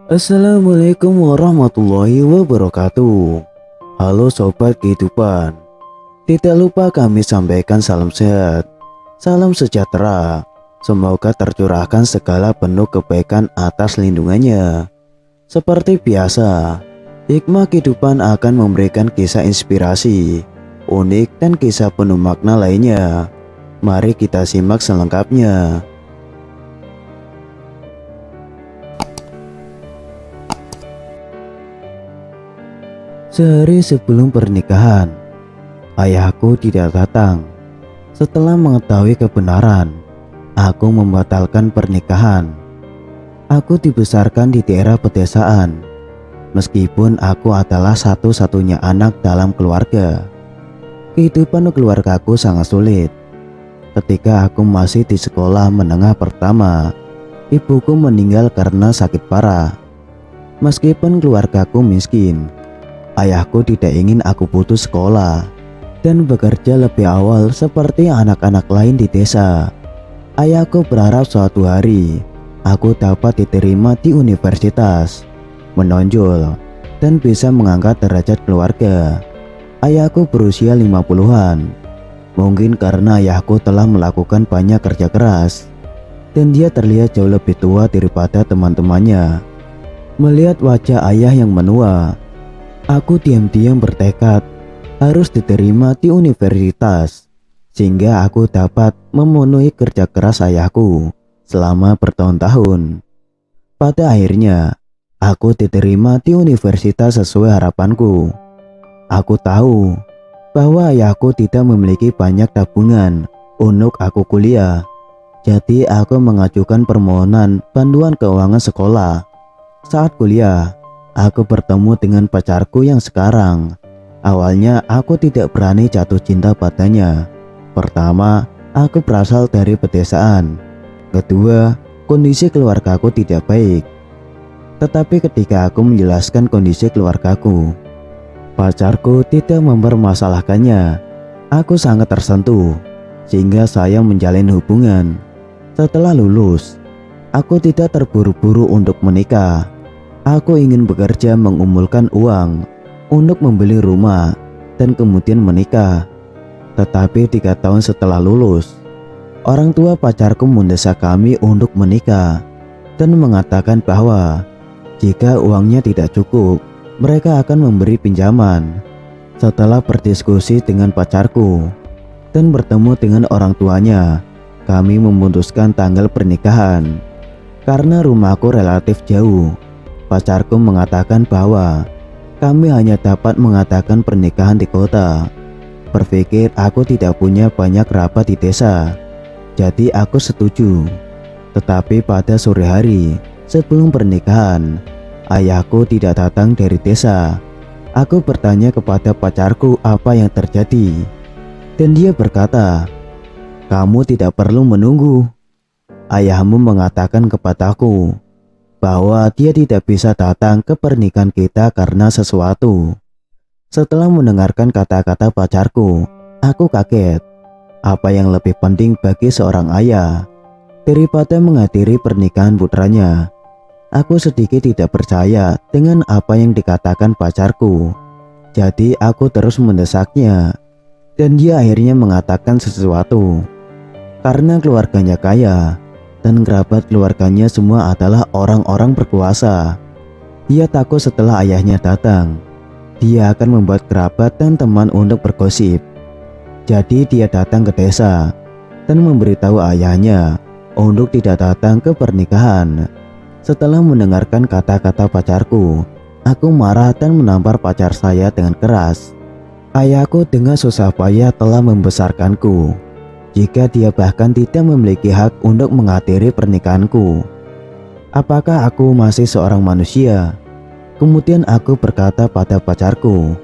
Assalamualaikum warahmatullahi wabarakatuh. Halo sobat kehidupan. Tidak lupa kami sampaikan salam sehat, salam sejahtera. Semoga tercurahkan segala penuh kebaikan atas lindungannya. Seperti biasa, hikmah kehidupan akan memberikan kisah inspirasi, unik dan kisah penuh makna lainnya. Mari kita simak selengkapnya. Sehari sebelum pernikahan, ayahku tidak datang. Setelah mengetahui kebenaran, aku membatalkan pernikahan. Aku dibesarkan di daerah pedesaan. Meskipun aku adalah satu-satunya anak dalam keluarga, kehidupan keluargaku sangat sulit. Ketika aku masih di sekolah menengah pertama, ibuku meninggal karena sakit parah. Meskipun keluargaku miskin, ayahku tidak ingin aku putus sekolah dan bekerja lebih awal seperti anak-anak lain di desa. Ayahku berharap suatu hari aku dapat diterima di universitas, menonjol, dan bisa mengangkat derajat keluarga. Ayahku berusia 50-an. Mungkin karena ayahku telah melakukan banyak kerja keras dan dia terlihat jauh lebih tua daripada teman-temannya. Melihat wajah ayah yang menua, aku diam-diam bertekad harus diterima di universitas, sehingga aku dapat memenuhi kerja keras ayahku selama bertahun-tahun. Pada akhirnya, aku diterima di universitas sesuai harapanku. Aku tahu bahwa ayahku tidak memiliki banyak tabungan untuk aku kuliah, jadi aku mengajukan permohonan bantuan keuangan sekolah. Saat kuliah, aku bertemu dengan pacarku yang sekarang. Awalnya aku tidak berani jatuh cinta padanya. Pertama, aku berasal dari pedesaan. Kedua, kondisi keluargaku tidak baik. Tetapi ketika aku menjelaskan kondisi keluargaku, pacarku tidak mempermasalahkannya. Aku sangat tersentuh, sehingga saya menjalin hubungan. Setelah lulus, aku tidak terburu-buru untuk menikah. Aku ingin bekerja mengumpulkan uang untuk membeli rumah dan kemudian menikah. Tetapi 3 tahun setelah lulus, orang tua pacarku mendesak kami untuk menikah dan mengatakan bahwa jika uangnya tidak cukup, mereka akan memberi pinjaman. Setelah berdiskusi dengan pacarku dan bertemu dengan orang tuanya, kami memutuskan tanggal pernikahan. Karena rumahku relatif jauh, pacarku mengatakan bahwa kami hanya dapat mengadakan pernikahan di kota. Berpikir aku tidak punya banyak kerabat di desa, jadi aku setuju. Tetapi pada sore hari sebelum pernikahan, ayahku tidak datang dari desa. Aku bertanya kepada pacarku apa yang terjadi, dan dia berkata, "Kamu tidak perlu menunggu. Ayahmu mengatakan kepadaku bahwa dia tidak bisa datang ke pernikahan kita karena sesuatu." Setelah mendengarkan kata-kata pacarku, aku kaget. Apa yang lebih penting bagi seorang ayah daripada menghadiri pernikahan putranya? Aku sedikit tidak percaya dengan apa yang dikatakan pacarku. Jadi aku terus mendesaknya, dan dia akhirnya mengatakan sesuatu. Karena keluarganya kaya dan kerabat keluarganya semua adalah orang-orang berkuasa, dia takut setelah ayahnya datang, dia akan membuat kerabat dan teman untuk bergosip. Jadi dia datang ke desa dan memberitahu ayahnya untuk tidak datang ke pernikahan. Setelah mendengarkan kata-kata pacarku, aku marah dan menampar pacar saya dengan keras. Ayahku dengan susah payah telah membesarkanku, jika dia bahkan tidak memiliki hak untuk menghadiri pernikahanku. Apakah aku masih seorang manusia? Kemudian aku berkata pada pacarku,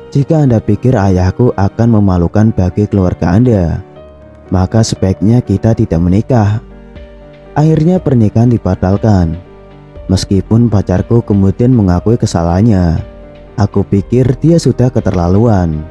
"Jika Anda pikir ayahku akan memalukan bagi keluarga Anda, maka sebaiknya kita tidak menikah." Akhirnya pernikahan dibatalkan. Meskipun pacarku kemudian mengakui kesalahannya, aku pikir dia sudah keterlaluan.